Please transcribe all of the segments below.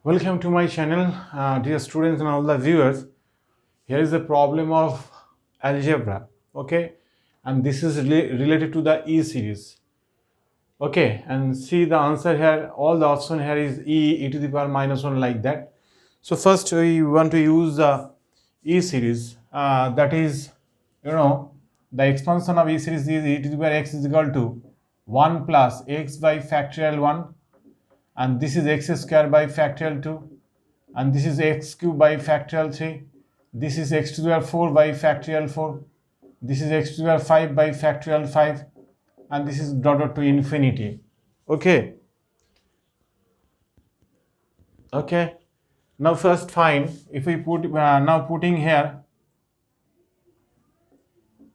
Welcome to my channel, dear students and all the viewers. Here is the problem of algebra, okay, and this is related to the E series, okay, and see the answer here. All the option here is e to the power minus 1 like that. So first we want to use the E series, that is, the expansion of E series is e to the power x is equal to 1 plus x by factorial 1, and this is x square by factorial 2, and this is x cube by factorial 3, this is x to the power 4 by factorial 4, this is x to the power 5 by factorial 5, and this is dot to infinity. Okay, now first find, if we put now putting here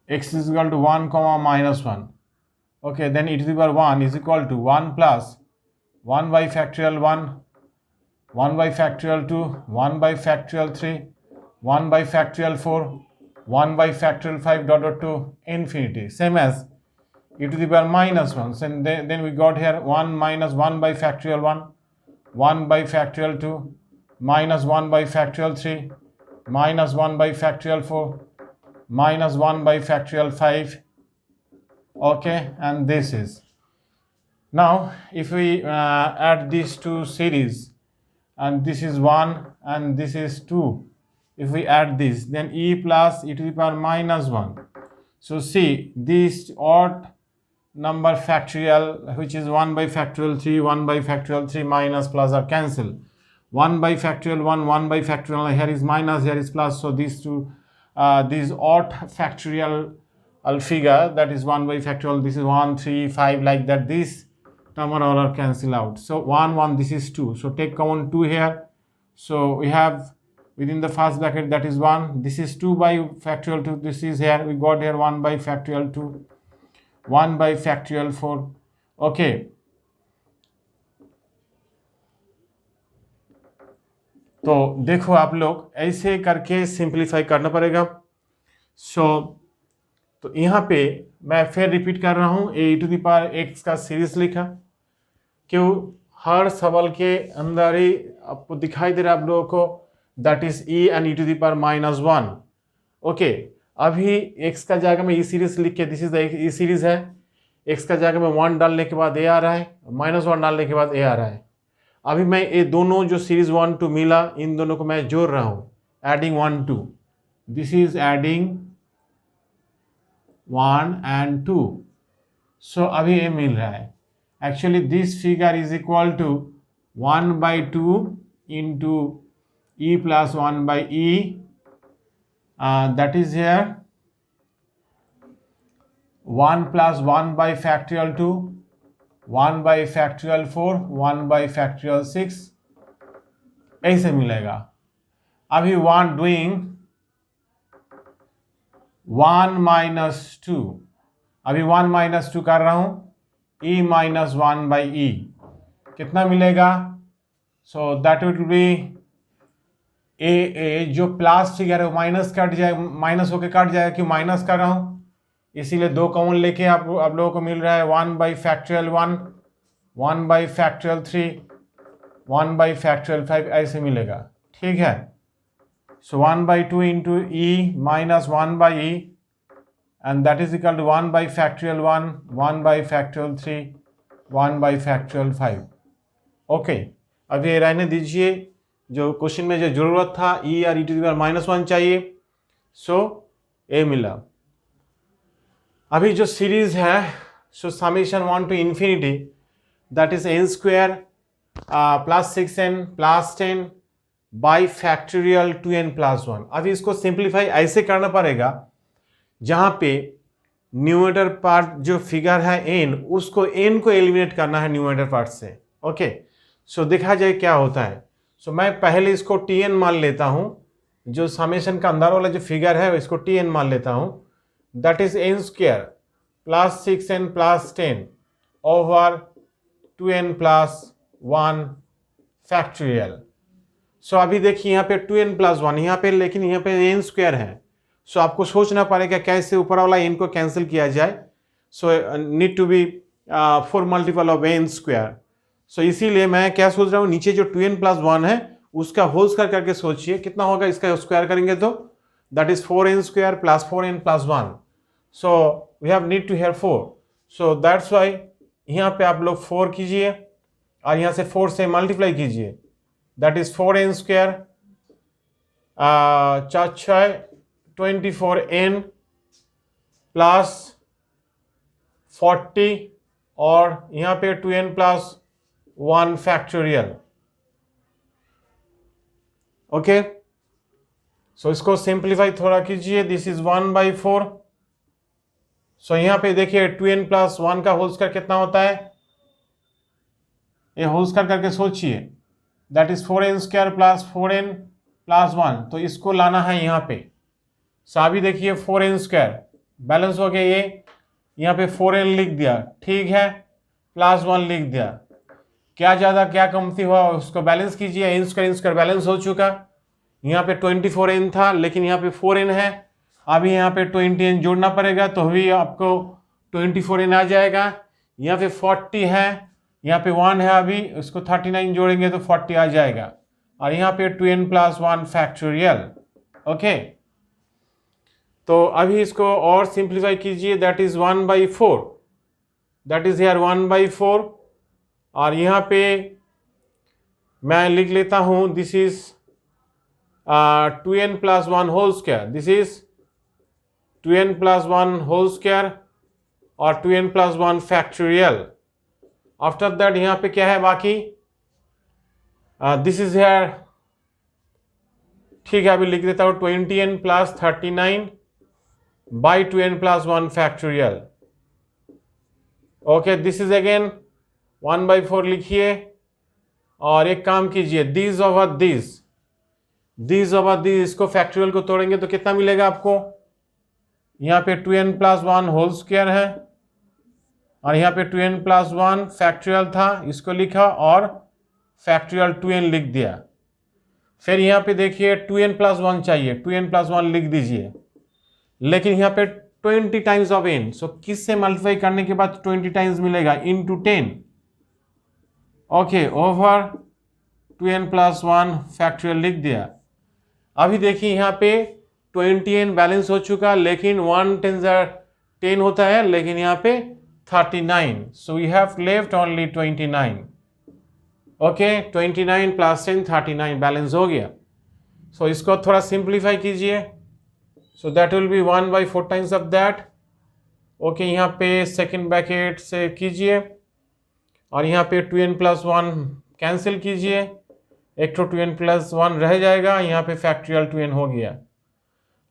x is equal to 1 comma minus 1, okay, then e to the power 1 is equal to 1 plus 1 by factorial 1, 1 by factorial 2, 1 by factorial 3, 1 by factorial 4, 1 by factorial 5 dot to infinity, same as e to the power minus 1. So then we got here 1 minus 1 by factorial 1, 1 by factorial 2, minus 1 by factorial 3, minus 1 by factorial 4, minus 1 by factorial 5, okay, and this is. Now if we add these two series, and this is 1 and this is 2, if we add this, then e plus e to the power minus 1. So see, this odd number factorial, which is 1 by factorial 3, 1 by factorial 3, minus plus are cancel. 1 by factorial 1, 1 by factorial, here is minus, here is plus, so these two, these odd factorial figure, that is 1 by factorial, this is 1, 3, 5, like that, this number all are cancel out. So 1, 1, this is 2, so take common 2 here. So we have within the first bracket, that is 1, this is 2 by factorial 2, this is here, we got here 1 by factorial 2, 1 by factorial 4, okay. तो देखो आप लोग ऐसे करके simplify करना पड़ेगा. तो यहाँ पे मैं फिर रिपीट कर रहा हूँ, ए टू द पावर एक्स का सीरीज लिखा, क्यों हर सवाल के अंदर ही आपको दिखाई दे रहा है आप लोगों को, that is E and E to the power minus 1, okay. अभी एक्स का जगह में ई सीरीज लिख के, this is the E series है, एक्स का जगह में 1 डालने के बाद ए आ रहा है, माइनस 1 डालने के बाद ए आ रहा है. अभी मैं ये दोनों जो सीरीज 1 2 मिला, इन दोनों को मैं जोड़ रहा हूँ, adding 1 2, this is adding 1 and 2. So अभी ये मिल रहा है. Actually this figure is equal to 1 by 2 into e plus 1 by e, that is here 1 plus 1 by factorial 2, 1 by factorial 4, 1 by factorial 6, ऐसे मिलेगा. अभी 1 doing 1 minus 2, अभी 1 minus 2 कर रहा हूँ, e minus 1 by e, कितना मिलेगा? सो दैट विल बी ए जो प्लस फिगर है माइनस कट जाए, माइनस होके कट जाएगा, क्यों माइनस कर रहा हूँ, इसीलिए 2 कॉमन लेके आप लोगों को मिल रहा है 1 by factorial 1, 1 by factorial 3, 1 by factorial 5, ऐसे मिलेगा. ठीक है. So 1 by 2 into e minus 1 by e, and that is equal to 1 by factorial 1, 1 by factorial 3, 1 by factorial 5. Okay, अब ये रहने दीजिए. जो क्वेश्चन में जो जरूरत था e और e to the power minus 1 चाहिए, सो ए मिला. अभी जो सीरीज है, so summation 1 to infinity, that is n square plus 6n plus 10 by factorial 2n plus 1. अभी इसको सिंप्लीफाई ऐसे करना पड़ेगा जहाँ पे न्यूमरेटर पार्ट जो फिगर है n, उसको n को एलिमिनेट करना है न्यूमरेटर पार्ट से. ओके, सो देखा जाए क्या होता है. सो मैं पहले इसको tn मान लेता हूँ, जो समेशन का अंदर वाला जो फिगर है इसको tn मान लेता हूँ, that is n square plus 6n plus 10 over 2n plus 1 factorial. So अभी देखिए यहाँ पे 2n plus 1 यहाँ पे, लेकिन यहाँ पे n स्क्वायर है. सो आपको सोचना पड़ेगा कैसे ऊपर वाला n को कैंसिल किया जाए. So need to be 4 multiple of n square. So इसीलिए मैं क्या सोच रहा हूँ, नीचे जो 2n+1 है उसका होल स्क्वायर करके सोचिए कितना होगा, इसका स्क्वायर करेंगे तो that is 4n² + 4n+1. So we have need to here 4. So that's why यहाँ पे आप लोग 4 कीजिए और यहाँ से 4 से मल्टीप्लाई कीजिए, that is 4n², 24n plus 40 और यहाँ पे 2n+1 फैक्टोरियल. ओके, सो इसको सिंप्लीफाई थोड़ा कीजिए, दिस इज 1/4. सो यहाँ पे देखिए 2n+1 का होल स्क्वायर कितना होता है, ये होल स्क्वायर करके सोचिए, दैट इज 4n² + 4n+1. तो इसको लाना है यहाँ पे. सो अभी देखिए 4n² बैलेंस हो गया, ये यहाँ पे 4n लिख दिया, ठीक है, +1 लिख दिया. क्या ज़्यादा क्या कमती हुआ उसको बैलेंस कीजिए, n² बैलेंस हो चुका. यहाँ पे 24n था लेकिन यहाँ पे 4n है, अभी यहाँ पे 20n जोड़ना पड़ेगा तो भी आपको 24n आ जाएगा. यहाँ पे 40 है, यहाँ पे 1 है, अभी उसको 39 जोड़ेंगे तो 40 आ जाएगा. और यहाँ पे 2n+1 फैक्टोरियल. ओके, तो अभी इसको और सिंप्लीफाई कीजिए, that is 1/4, that is here 1/4. और यहाँ पे मैं लिख लेता हूँ, this is 2n+1 whole square, this is 2n+1 whole square और 2n+1 फैक्टोरियल. आफ्टर दैट यहाँ पे क्या है बाकी, दिस इज हियर, ठीक है, अभी लिख देता हूँ 20n + 39 by 2n+1 factorial. Okay, this is again 1/4 लिखिए और एक काम कीजिए, this over this, this over this, इसको फैक्टोरियल को तोड़ेंगे तो कितना मिलेगा आपको, यहाँ पे 2n+1 होल स्क्वायर है और यहाँ पे 2n+1 फैक्टोरियल था, इसको लिखा और फैक्टोरियल 2n लिख दिया. फिर यहाँ पे देखिए 2n+1 चाहिए, 2n+1 लिख दीजिए, लेकिन यहाँ पे 20 टाइम्स ऑफ n. सो किस से मल्टीप्लाई करने के बाद 20 टाइम्स मिलेगा, into 10. Okay, over 2n+1 factorial लिख दिया. अभी देखिए यहाँ पे 20n बैलेंस हो चुका, लेकिन 1 10 10 होता है, लेकिन यहाँ पे 39. So we have left only 29. Okay, 29 + 10 39 balance हो गया. सो इसको थोड़ा सिंप्लीफाई कीजिए, so that will be 1/4 times of that. Okay, यहाँ पे सेकेंड ब्रैकेट से कीजिए और यहाँ पे 2n+1 कैंसिल कीजिए, एक तो 2n+1 रह जाएगा, यहाँ पे फैक्टोरियल 2n हो गया.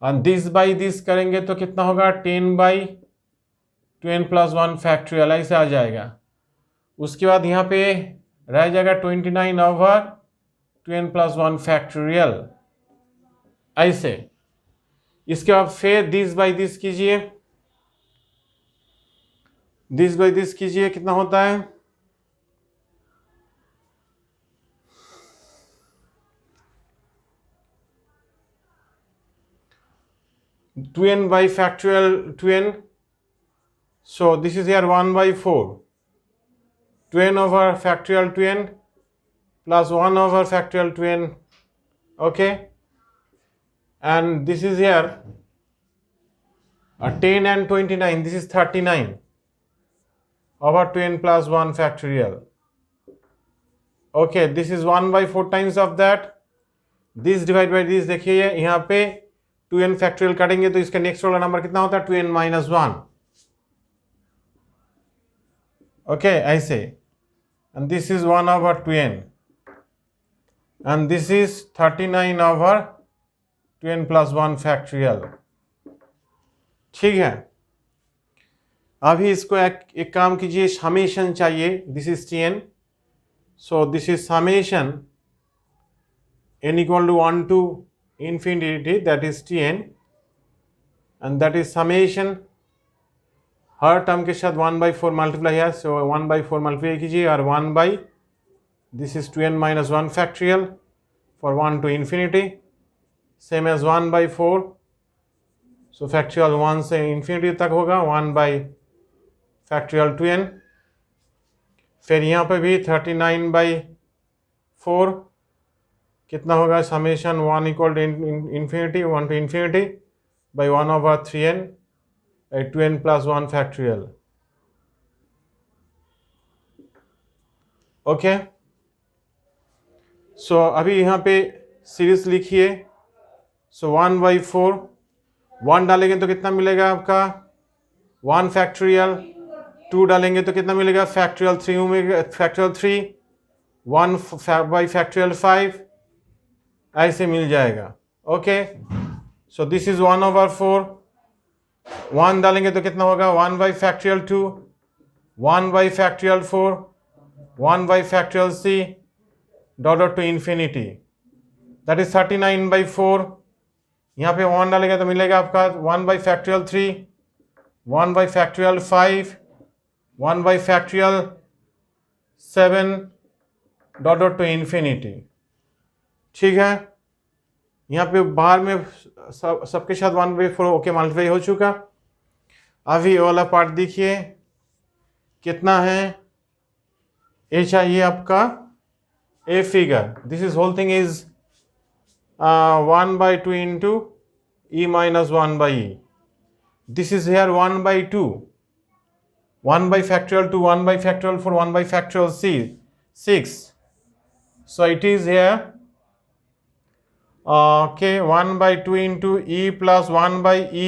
और दिस बाई दिस करेंगे तो कितना होगा, 10/2n+1 फैक्टोरियल ऐसे आ जाएगा. उसके बाद यहाँ पे रह जाएगा 29 ओवर 2n+1 फैक्टोरियल ऐसे. इसके बाद फिर दिस बाई दिस कीजिए, दिस बाई दिस कीजिए, कितना होता है, two N by factorial 2n. So this is here 1/4, 2n over factorial 2n plus 1 over factorial 2n. Okay, and this is here 10 and 29, this is 39 over 2n plus 1 factorial. Okay, this is 1/4 times of that. This divided by this, देखिए यहाँ पे 2n factorial करेंगे तो इसका next वाला number कितना होता है, 2n minus 1. Okay, ऐसे, and this is 1 over 2n and this is 39 over 2n plus 1 factorial. ठीक है, अभी इसको एक काम कीजिए, समेशन चाहिए, this is tn. So this is summation n equal to 1 to infinity, that is tn, and that is summation. Her term के साथ 1/4 मल्टीप्लाई है, सो 1/4 मल्टीप्लाई कीजिए और 1 by this is 2n minus 1 factorial for 1 to infinity, same as 1/4. So factorial 1 से infinity तक होगा, 1 by factorial 2n. फिर यहाँ पे भी 39/4 कितना होगा, summation 1 equal to infinity 1 to infinity by 1/3n 2n plus 1 factorial. Okay, so अभी यहाँ पे सीरीज लिखिए. सो 1/4 1 डालेंगे तो कितना मिलेगा आपका 1 फैक्टोरियल, 2 डालेंगे तो कितना मिलेगा फैक्टोरियल 3 में फैक्टोरियल 3 1 बाई फैक्टोरियल 5 ऐसे मिल जाएगा. Okay, so this is 1/4. 1 डालेंगे तो कितना होगा 1 by factorial 2 1 by factorial 4 1 by factorial c dot to infinity, that is 39/4. यहाँ पे 1 डालेगा तो मिलेगा आपका 1 by factorial 3 1 by factorial 5 1 by factorial 7 dot to infinity. ठीक है, यहाँ पे बाहर में सबके साथ 1/4 ओके मल्टीप्लाई हो चुका. अभी ये वाला पार्ट देखिए कितना है. ये चाहिए आपका a figure. This is whole thing is 1/2 into e minus 1/e. This is here 1/2 1 by factorial 2 1 by factorial 4 1 by factorial 6. So it is here okay 1/2 into e plus 1 by e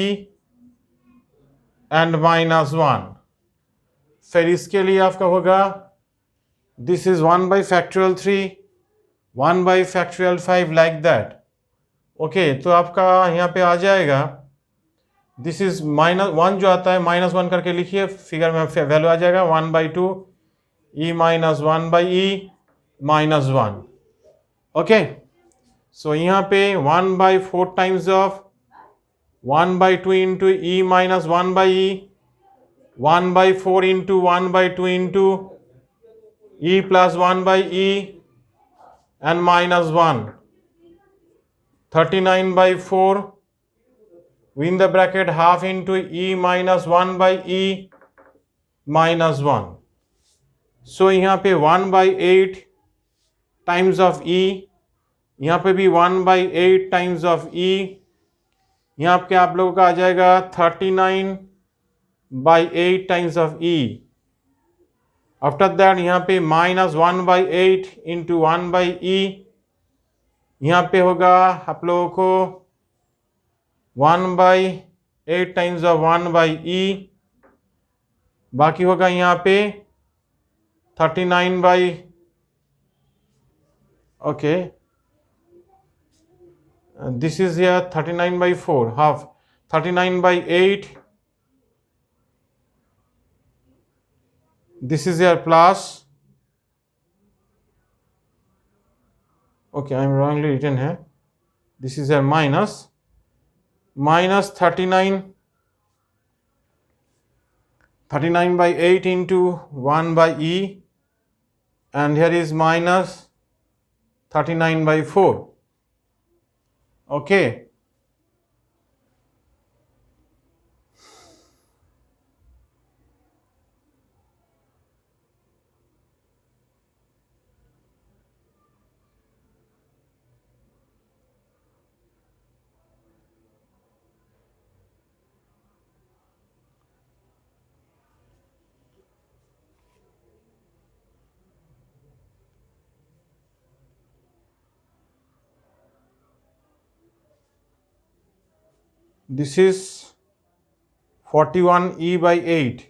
and minus 1. फिर इसके लिए आपका होगा this is 1 by factorial 3 1 by factorial 5 like that. Okay, तो आपका यहाँ पे आ जाएगा दिस इज -1 जो आता है -1 करके लिखिए, फिगर में वैल्यू आ जाएगा 1/2 e minus 1/e minus 1. Okay, सो यहाँ पे 1/4 times of 1/2 into e minus 1/e 1/4 into 1/2 into e plus 1/e and minus 1. 39/4 within the bracket half into e minus 1/e minus 1. So यहाँ पे 1/8 times of e, यहाँ पे भी 1/8 times of e. यहाँ पे आप लोगों का आ जाएगा 39/8 times of e. After that यहाँ पे minus 1/8 into 1/e. यहाँ पे होगा आप लोगों को 1/8 टाइम्स ऑफ 1/e. बाकी होगा यहाँ पे 39 okay this is here 39/4 half 39/8. This is here plus okay, I am wrongly written here. This is a minus 39/8 into 1/e, and here is minus 39/4. Okay, this is 41e/8.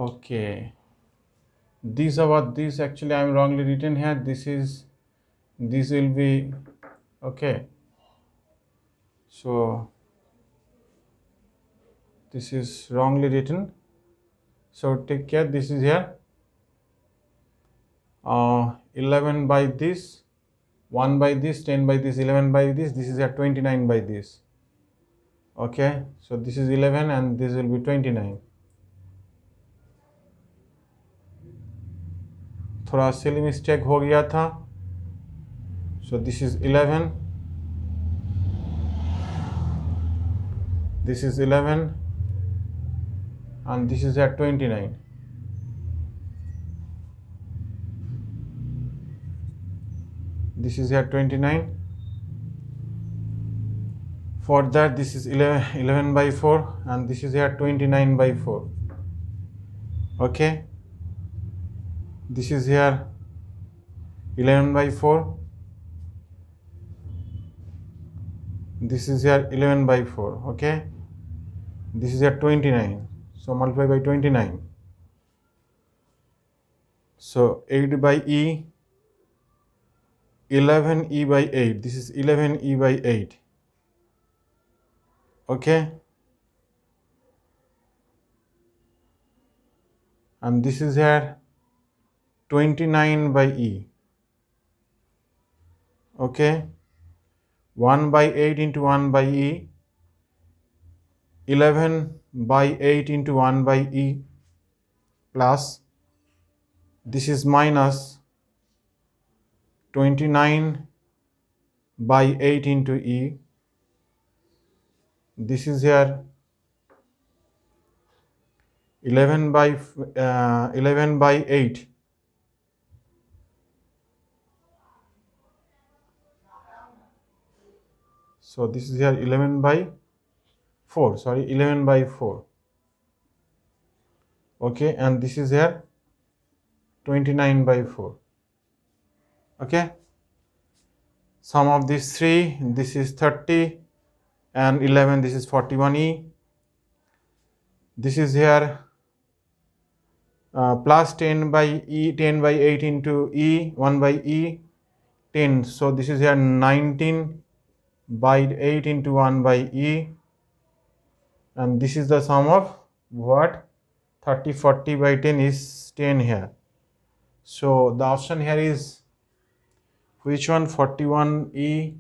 Okay, these are what this actually I am wrongly written here. This will be okay. So this is wrongly written. So take care. This is here 11 by this, 1 by this, 10 by this, 11 by this. This is here 29 by this. Okay, so this is 11 and this will be 29. थोड़ा silly mistake हो गया था. So this is 11. this is 11, and this is at 29. This is at 29. For that, this is 11 by 4, and this is here 29 by 4. Okay, this is here 11 by 4, this is here 11 by 4. Okay, this is here 29, so multiply by 29. So 8 by e, 11 e by 8, this is 11 e by 8. Okay, and this is here 29 by e. Okay, 1 by 8 into 1 by e, 11 by 8 into 1 by e, plus this is minus 29 by 8 into e. This is here 11 by 8. So this is here 11 by 4. Sorry, 11 by 4. Okay, and this is here 29 by 4. Okay, sum of these three, this is 30, and 11, this is 41e. This is here plus 10 by e, 10 by 8 into e, 1 by e, 10. So this is here 19 by 8 into 1 by e, and this is the sum of what? 30, 40 by 10 is 10 here. So the option here is which one? 41e,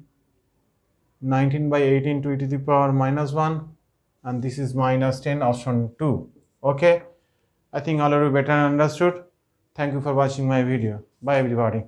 19 by 18 to e to the power minus 1, and this is minus 10, option 2. Okay, I think all of you better understood. Thank you for watching my video. Bye everybody.